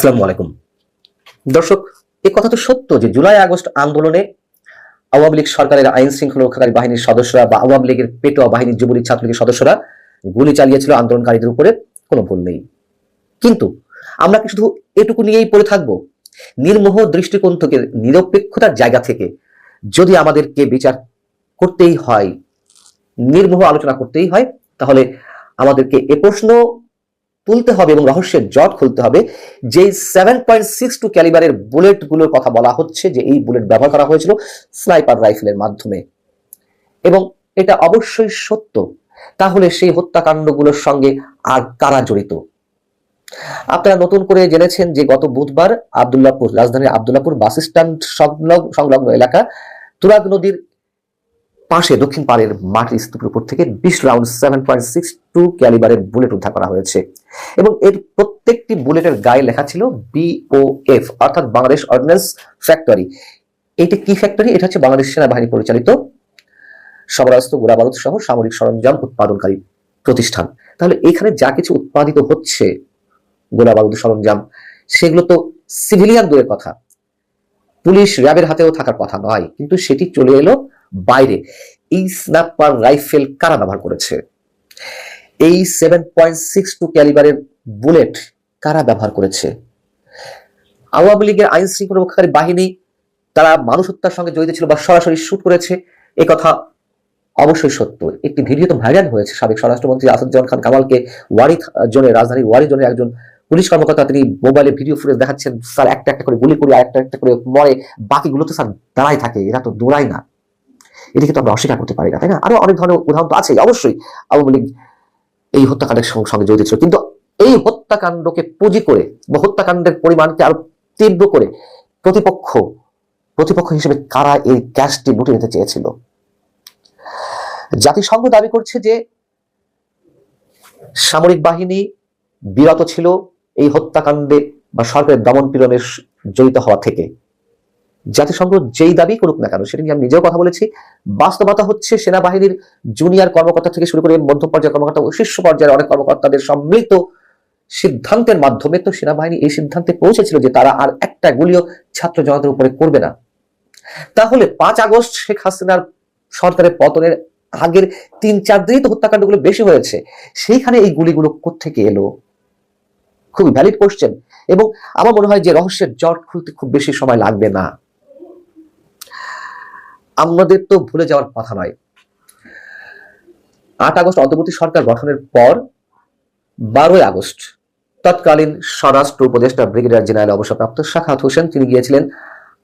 আসসালামু আলাইকুম দর্শক, এই কথা তো সত্য যে জুলাই আগস্ট আন্দোলনে আওয়ামী লীগ সরকারের আইন শৃঙ্খলা রক্ষাকারী বাহিনীর সদস্যরা বা আওয়ামী লীগের পেটোয়া বাহিনীর যুবলীগ ছাত্রলীগের সদস্যরা গুলি চালিয়েছিল আন্দোলনকারীদের উপরে, কোনো ভুল নেই। কিন্তু আমরা কি শুধু এটুকু নিয়েই পড়ে থাকবো? নির্মোহ দৃষ্টিকোণ থেকে, নিরপেক্ষতার জায়গা থেকে যদি আমাদেরকে বিচার করতেই হয়, নির্মোহ আলোচনা করতেই হয়, তাহলে আমাদেরকে এ প্রশ্ন তুলতে হবে এবং রহস্যের জট খুলতে হবে যে 7.62 ক্যালিবারের বুলেটগুলোর কথা বলা হচ্ছে যে এই বুলেট ব্যবহার করা হয়েছিল স্নাইপার রাইফেলের মাধ্যমে, এবং এটা অবশ্যই সত্য। তাহলে সেই হত্যাকাণ্ডগুলোর সঙ্গে আর কারা জড়িত? আপনারা নতুন করে জেনেছেন যে গত বুধবার আব্দুল্লাহপুর, রাজধানীর আব্দুল্লাহপুর বাস স্ট্যান্ড সংলগ্ন এলাকা তুরাগ নদীর পাশে দক্ষিণ পাড়ের মাটির স্তূপের উপর থেকে 20 রাউন্ড 7.62 ক্যালিবারের বুলেট উদ্ধার করা হয়েছে এবং এর প্রত্যেকটি বুলেটের গায়ে লেখা ছিল BOF, অর্থাৎ বাংলাদেশ অর্ডিন্যান্স ফ্যাক্টরি। এটি কি ফ্যাক্টরি? এটা হচ্ছে বাংলাদেশ সেনাবাহিনী পরিচালিত সমরাস্ত্র, গোলাবারুদ সহ সামরিক সরঞ্জাম উৎপাদনকারী প্রতিষ্ঠান। তাহলে এখানে যা কিছু উৎপাদিত হচ্ছে গোলাবারুদ সরঞ্জাম, সেগুলো তো সিভিলিয়ান দূরের কথা, পুলিশ র্যাবের হাতেও থাকার কথা নয়, কিন্তু সেটি চলে এলো বাইরে। এই স্নাইপার রাইফেল কারা ব্যবহার করেছে? এই 7.62 ক্যালিবারের বুলেট কারা ব্যবহার করেছে? আওয়ামী লীগের আইন শৃঙ্খলা রক্ষাকারী বাহিনী তারা মানুষ হত্যার সঙ্গে জড়িত ছিল বা সরাসরি শুট করেছে, এ কথা অবশ্যই সত্য। একটি ভিডিও তো ভাইরাল হয়েছে, সাবেক স্বরাষ্ট্রমন্ত্রী আসাদুজ্জামান খান কামালকে ওয়ারি জোনে, রাজধানীর ওয়ারি জোনে একজন পুলিশ কর্মকর্তা তিনি মোবাইলে ভিডিও ফুটেজ দেখাচ্ছেন, স্যার একটা একটা করে গুলি করি, একটা একটা করে মরে, বাকিগুলো তো স্যার দাঁড়াই থাকে, এরা তো দৌড়ায় না। এটিকে তো আমরা অস্বীকার করতে পারি না, তাই না? আরো অনেক ধরনের উদাহরণ তো আছেই। অবশ্যই আওয়ামী লীগ এই হত্যাকাণ্ডের সঙ্গে জড়িত ছিল, কিন্তু এই হত্যাকাণ্ডকে পুঁজি করে বা হত্যাকাণ্ডের পরিমাণকে আরো তীব্র করে প্রতিপক্ষ হিসেবে কারা এই ক্যাশটি লুটে নিতে চেয়েছিল? জাতিসংঘ দাবি করছে যে সামরিক বাহিনী বিরত ছিল এই হত্যাকাণ্ডে বা সরকারের দমন পীড়নের জড়িত হওয়া থেকে। জাতিসংঘ যেই দাবি করুক না কেন, সেটা নিয়ে আমি নিজেও কথা বলেছি, বাস্তবতা হচ্ছে সেনাবাহিনীর জুনিয়র কর্মকর্তা থেকে শুরু করে মধ্যম পর্যায়ের কর্মকর্তা ও শীর্ষ পর্যায়ের অনেক কর্মকর্তাদের সম্মিলিত সিদ্ধান্তের মাধ্যমে তো সেনাবাহিনী এই সিদ্ধান্তে পৌঁছেছিল যে তারা আর একটা গুলিও ছাত্র জনতার উপরে করবে না। তাহলে 5 আগস্ট শেখ হাসিনার সরকারের পতনের আগের 3-4 দিনই তো হত্যাকাণ্ডগুলো বেশি হয়েছে, সেইখানে এই গুলিগুলো কোত্থেকে এলো? খুবই ভ্যালিড কোশ্চেন, এবং আমার মনে হয় যে রহস্যের জট খুলতে খুব বেশি সময় লাগবে না। আমাদের তো ভুলে যাওয়ার কথা নয়, 8 আগস্ট অন্তর্বর্তী সরকার গঠনের পর 12 আগস্ট তৎকালীন স্বরাষ্ট্র উপদেষ্টা ব্রিগেডিয়ার জেনারেল অবসরপ্রাপ্ত সাখাওয়াত হোসেন তিনি গিয়েছিলেন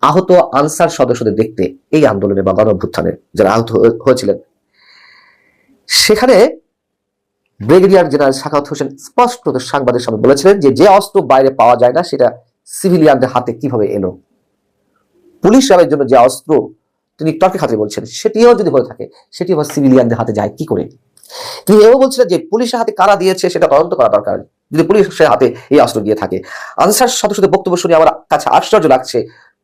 আহত আনসার সদস্যদের দেখতে, এই আন্দোলনে বা গণঅভ্যুত্থানে যারা আহত হয়েছিলেন। সেখানে ব্রিগেডিয়ার জেনারেল সাখাওয়াত হোসেন স্পষ্ট সাংবাদিকের সামনে বলেছিলেন যে যে অস্ত্র বাইরে পাওয়া যায় না সেটা সিভিলিয়ানদের হাতে কিভাবে এলো। পুলিশ র্যাবের জন্য যে অস্ত্র তিনি তর্কের খাতিরে বলছেন, সেটিও যদি হয়ে থাকে সেটি আবার সিভিলিয়ানদের হাতে যায় কি করে? তিনি এও বলছিলেন যে পুলিশের হাতে কারা দিয়েছে সেটা তদন্ত করা দরকার, যদি পুলিশের হাতে এই অস্ত্র দিয়ে থাকে। আনসার সদস্যদের বক্তব্য শুনে আমার কাছে আশ্চর্য লাগছে,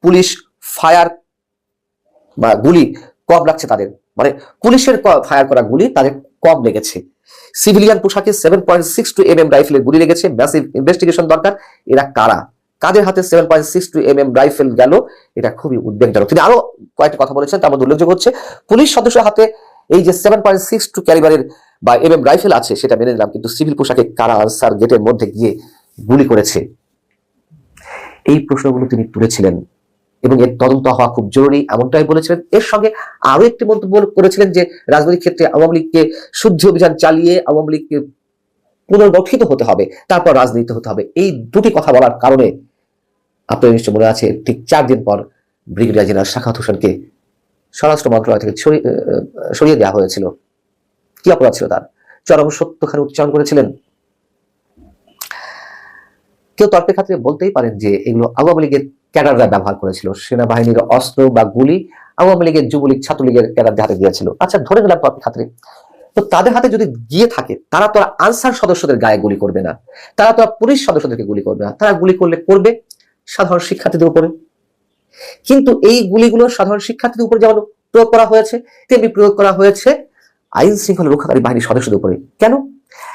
পুলিশ ফায়ার বা গুলি কম লাগছে তাদের, মানে পুলিশের ফায়ার করা গুলি তাদের কম লেগেছে। সিভিলিয়ান পোশাকে 7.62 mm রাইফেলের গুলি লেগেছে। ম্যাসিভ ইনভেস্টিগেশন দরকার, এরা কারা, কাদের হাতে 7.62 mm রাইফেল গেল, এটা খুবই উদ্বেগজনক। তিনি আরো কয়েকটা কথা বলেছেন, তার মধ্যে উল্লেখযোগ্য হচ্ছে পুলিশ সদস্যের হাতে এই যে 7.62 ক্যালিবারের বা MM রাইফেল আছে সেটা মেনে নিলাম, কিন্তু সিভিল পোশাকে কারা আনসার গেটের মধ্যে গিয়ে গুলি করেছে? এই প্রশ্নগুলো তিনি তুলেছিলেন এবং এর তদন্ত হওয়া খুব জরুরি, এমনটাই বলেছিলেন। এর সঙ্গে আরো একটি মন্তব্য করেছিলেন যে রাজনৈতিক ক্ষেত্রে আওয়ামী লীগকে শুদ্ধি অভিযান চালিয়ে আওয়ামী লীগকে পুনর্গঠিত হতে হবে, তারপর রাজনীতি হতে হবে। এই দুটি কথা বলার কারণে আপনার নিশ্চয় মনে আছে ঠিক 4 দিন পর ব্রিগেডিয়ার জেনারেল সাখাওয়াত হোসেনকে স্বরাষ্ট্র মন্ত্রণালয় থেকে সরিয়ে দেওয়া হয়েছিল। কি অপরাধ ছিল তার? চরম সত্যখানে উচ্চারণ করেছিলেন। কেউ তর্কের খাতিরে বলতেই পারেন যে এগুলো আওয়ামী লীগের ক্যাডাররা ব্যবহার করেছিল, সেনাবাহিনীর অস্ত্র বা গুলি আওয়ামী লীগের যুবলীগ ছাত্রলীগের ক্যাডারদের হাতে গিয়েছিল। আচ্ছা, ধরে নিলাম তর্কের খাতিরে, তো তাদের হাতে যদি গিয়ে থাকে, তারা তো আনসার সদস্যদের গায়ে গুলি করবে না, তারা তো পুলিশ সদস্যদেরকে গুলি করবে না, তারা গুলি করবে সাধারণ শিক্ষার্থীদের উপরে। কিন্তু এই গুলিগুলো সাধারণ শিক্ষার্থীদের উপরে যেমন প্রয়োগ করা হয়েছে, তেমনি প্রয়োগ করা হয়েছে আইন শৃঙ্খলা রক্ষাকারী বাহিনীর সদস্যদের উপরে। কেন?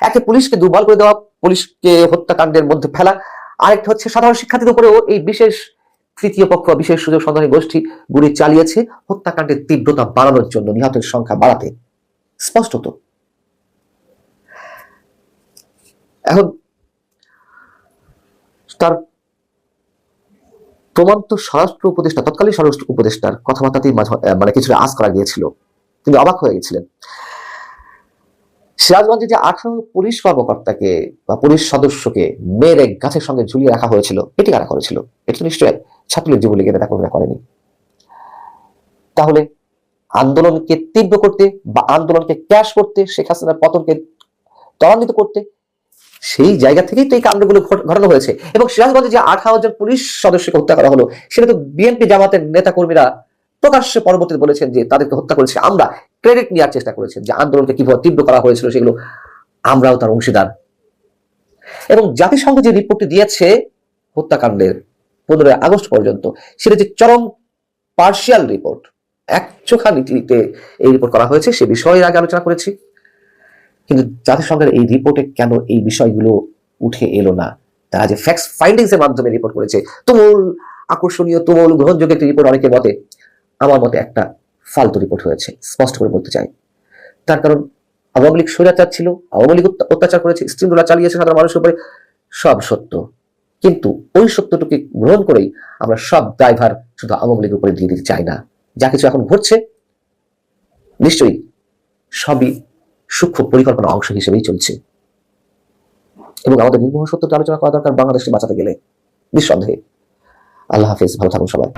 একে পুলিশকে দুর্বল করে দেওয়া, পুলিশকে হত্যাকাণ্ডের মধ্যে ফেলা, আরেকটা হচ্ছে সাধারণ শিক্ষার্থীদের উপরেও এই বিশেষ তৃতীয় পক্ষ বিশেষ সুযোগ সন্ধানী গোষ্ঠী গুলি চালিয়েছে হত্যাকাণ্ডের তীব্রতা বাড়ানোর জন্য, নিহতের সংখ্যা বাড়াতে। স্পষ্টত এখন তার প্রমাণ তো স্বরাষ্ট্র উপদেষ্টা, তৎকালীন স্বরাষ্ট্র উপদেষ্টার কথাবার্তাতেই মানে কিছুটা আঁচ করা গিয়েছিল। তিনি অবাক হয়ে গেছিলেন। সিরাজগঞ্জে যে 18 পুলিশ কর্মকর্তাকে বা পুলিশ সদস্যকে মেরে গাছের সঙ্গে ঝুলিয়ে রাখা হয়েছিল, এটি কারা করেছিল? এটি তো নিশ্চয়ই ছাত্রলীগ যুবলীগের নেতা কর্মীরা করেনি। তাহলে আন্দোলনকে তীব্র করতে বা আন্দোলনকে ক্যাশ করতে, শেখ হাসিনার পতনকে ত্বরান্বিত করতে সেই জায়গা থেকেই তো এই কাণ্ডগুলো ঘটানো হয়েছে। এবং সিরাজগঞ্জে যে 18 জন পুলিশ সদস্যকে হত্যা করা হলো, সেটা তো বিএনপি জামাতের নেতা কর্মীরা প্রকাশ্যে পরবর্তীতে বলেছেন যে তাদেরকে হত্যা করেছে আমরা, ক্রেডিট নেওয়ার চেষ্টা করেছেন যে আন্দোলনকে কিভাবে তীব্র করা হয়েছিল সেগুলো আমরাও তার অংশীদার। এবং জাতিসংঘ যে রিপোর্টটি দিয়েছে হত্যাকাণ্ডের 15 আগস্ট পর্যন্ত, সেটা যে চরম পার্শিয়াল রিপোর্ট, এক চোখা নীতিতে এই রিপোর্ট করা হয়েছে, সে বিষয়ে আগে আলোচনা করেছি। কিন্তু জাতিসংঘের এই রিপোর্টে কেন এই বিষয়গুলো উঠে এলো না? তারা যে ফ্যাক্টস ফাইন্ডিংস এর মাধ্যমে রিপোর্ট করেছে, তুমুল আকর্ষণীয়, তুমুল গ্রহণযোগ্য একটি রিপোর্ট অনেকের মতে, আমার মতে একটা ফালতু রিপোর্ট হয়েছে, স্পষ্ট করে বলতে চাই। তার কারণ আওয়ামী লীগ স্বৈরাচার ছিল, আওয়ামী লীগ অত্যাচার করেছে, স্ত্রীগুলা চালিয়েছে সাধারণ মানুষের উপরে, সব সত্য। কিন্তু ওই সত্যটুকু গ্রহণ করেই আমরা সব দায়ভার শুধু আওয়ামী লীগের উপরে দিয়ে দিতে চাই না। যা কিছু এখন ঘটছে নিশ্চয়ই সবই সূক্ষ্ম পরিকল্পনা অংশ হিসেবেই চলছে। এবং আমাদের নির্মোহ সত্যটা আলোচনা করা দরকার বাংলাদেশকে বাঁচাতে গেলে, নিঃসন্দেহে। আল্লাহ হাফেজ, ভালো থাকুন সবাই।